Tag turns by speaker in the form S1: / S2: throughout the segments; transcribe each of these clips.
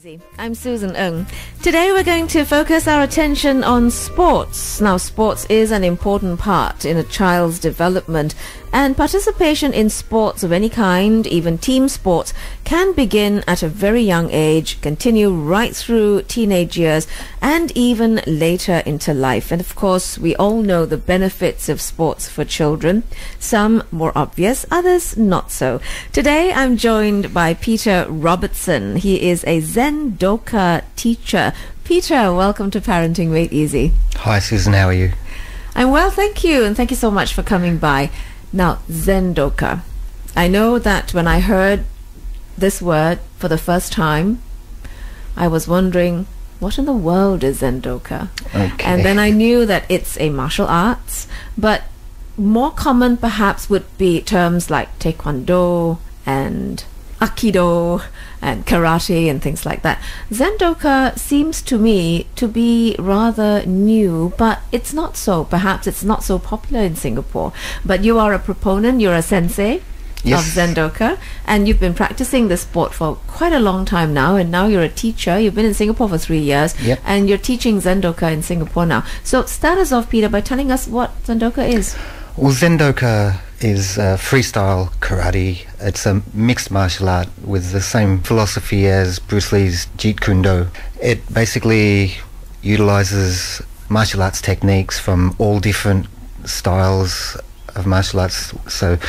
S1: I'm Susan Ng. Today we're going to focus our attention on sports. Now, sports is an important part in a child's development, and participation in sports of any kind, even team sports, can begin at a very young age, continue right through teenage years, and even later into life. And of course, we all know the benefits of sports for children, some more obvious, others not so. Today I'm joined by Peter Robertson. He is a Zendoka teacher. Peter, welcome to Parenting Made Easy.
S2: Hi Susan, how are you?
S1: I'm well, thank you, and thank you so much for coming by. Now, Zendoka. I know that when I heard this word for the first time, I was wondering, what in the world is Zendoka?
S2: Okay.
S1: And then I knew that it's a martial arts, but more common perhaps would be terms like Taekwondo and Aikido and karate and things like that. Zendoka seems to me to be rather new, but it's not so. Perhaps it's not so popular in Singapore. But you are a proponent, you're a sensei of Zendoka, and you've been practicing this sport for quite a long time now, and now you're a teacher. You've been in Singapore for 3 years, and you're teaching Zendoka in Singapore now. So start us off, Peter, by telling us what Zendoka is.
S2: Well, Zendoka is freestyle karate. It's a mixed martial art with the same philosophy as Bruce Lee's Jeet Kune Do. It basically utilizes martial arts techniques from all different styles of martial arts. So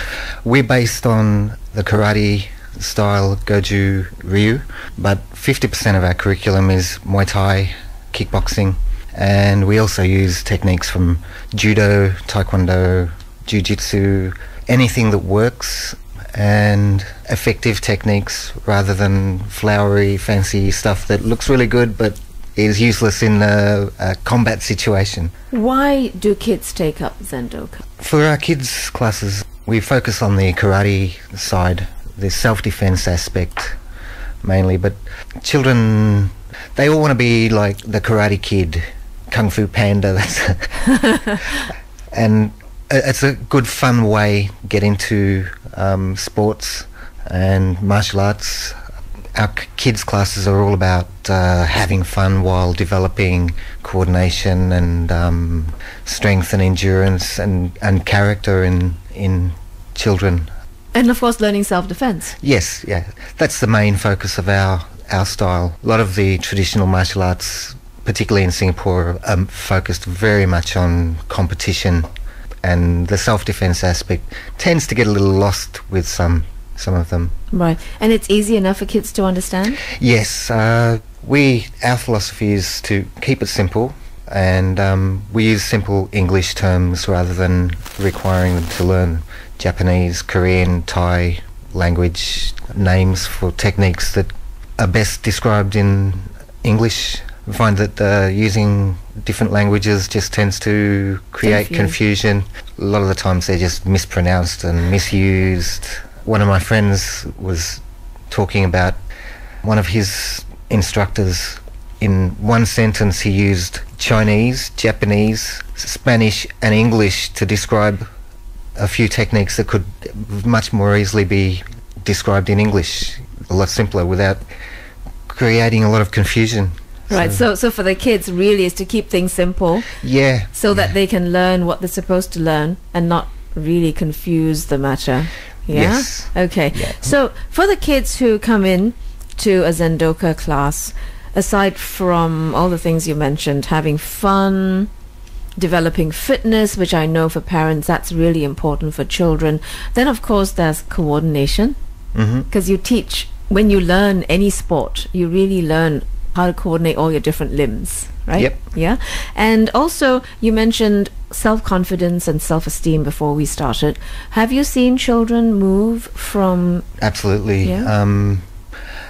S2: we're based on the karate style Goju Ryu, but 50% of our curriculum is Muay Thai, kickboxing, and we also use techniques from judo, taekwondo, jiu-jitsu, anything that works, and effective techniques rather than flowery, fancy stuff that looks really good but is useless in a combat situation.
S1: Why do kids take up Zendoka?
S2: For our kids' classes, we focus on the karate side, the self-defense aspect mainly, but children, they all want to be like the Karate Kid, Kung Fu Panda, and it's a good fun way to get into sports and martial arts. Our kids' classes are all about having fun while developing coordination and strength and endurance and character in children.
S1: And of course learning self-defense.
S2: Yes, yeah. That's the main focus of our style. A lot of the traditional martial arts, particularly in Singapore, are focused very much on competition, and the self-defense aspect tends to get a little lost with some of them.
S1: Right. And it's easy enough for kids to understand?
S2: Yes. Our philosophy is to keep it simple, and we use simple English terms rather than requiring them to learn Japanese, Korean, Thai language names for techniques that are best described in English. We find that using different languages just tends to create confusion. A lot of the times they're just mispronounced and misused. One of my friends was talking about one of his instructors. In one sentence he used Chinese, Japanese, Spanish and English to describe a few techniques that could much more easily be described in English, a lot simpler, without creating a lot of confusion.
S1: Right, so for the kids really is to keep things simple.
S2: Yeah.
S1: So that they can learn what they're supposed to learn and not really confuse the matter. Yeah?
S2: Yes.
S1: Okay.
S2: Yeah.
S1: So for the kids who come in to a Zendoka class, aside from all the things you mentioned, having fun, developing fitness, which I know for parents that's really important for children, then of course there's coordination, because you teach, when you learn any sport, you really learn how to coordinate all your different limbs, right?
S2: Yep.
S1: Yeah. And also you mentioned self-confidence and self-esteem before we started. Have you seen children move from...
S2: Absolutely.
S1: Yeah?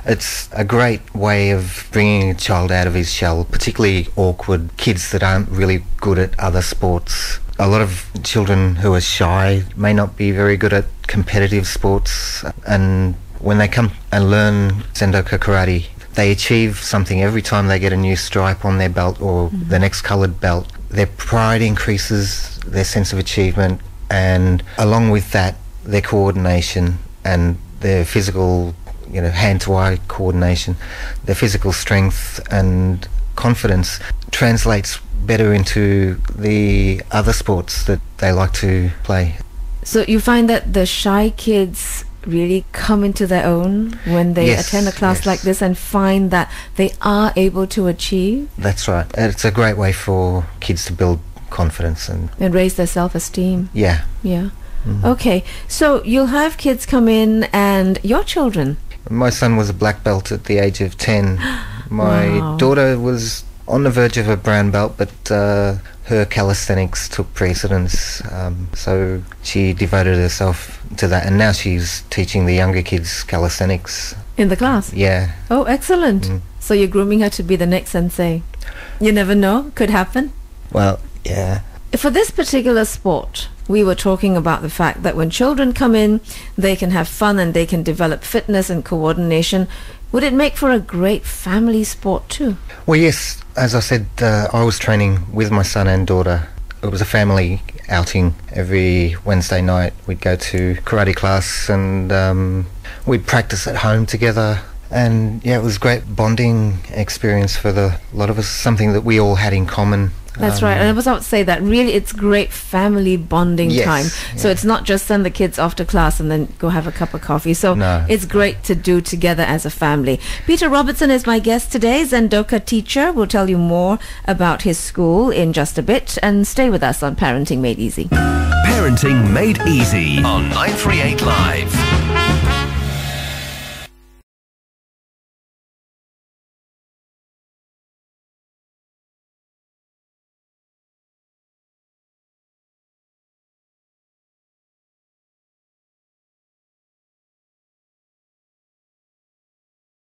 S2: It's a great way of bringing a child out of his shell, particularly awkward kids that aren't really good at other sports. A lot of children who are shy may not be very good at competitive sports, and when they come and learn Zendoka karate, they achieve something every time they get a new stripe on their belt or the next coloured belt. Their pride increases, their sense of achievement, and along with that, their coordination and their physical hand-to-eye coordination, their physical strength and confidence translates better into the other sports that they like to play.
S1: So you find that the shy kids really come into their own when they attend a class like this and find that they are able to achieve?
S2: That's right. It's a great way for kids to build confidence and
S1: raise their self-esteem.
S2: Yeah.
S1: Okay, so you'll have kids come in, and your children?
S2: My son was a black belt at the age of 10. My daughter was on the verge of a brown belt, but her calisthenics took precedence, so she devoted herself to that, and now she's teaching the younger kids calisthenics.
S1: In the class?
S2: Yeah.
S1: Oh, excellent. So you're grooming her to be the next sensei. You never know, could happen.
S2: Well, yeah.
S1: For this particular sport, we were talking about the fact that when children come in, they can have fun and they can develop fitness and coordination. Would it make for a great family sport too?
S2: Well, yes. As I said, I was training with my son and daughter. It was a family outing. Every Wednesday night we'd go to karate class, and we'd practice at home together. And yeah, it was a great bonding experience for a lot of us, something that we all had in common.
S1: That's right. And I was about to say that really it's great family bonding time. So it's not just send the kids off to class and then go have a cup of coffee. So it's great to do together as a family. Peter Robertson is my guest today, Zendoka teacher. We'll tell you more about his school in just a bit. And stay with us on Parenting Made Easy.
S3: Parenting Made Easy on 938 Live.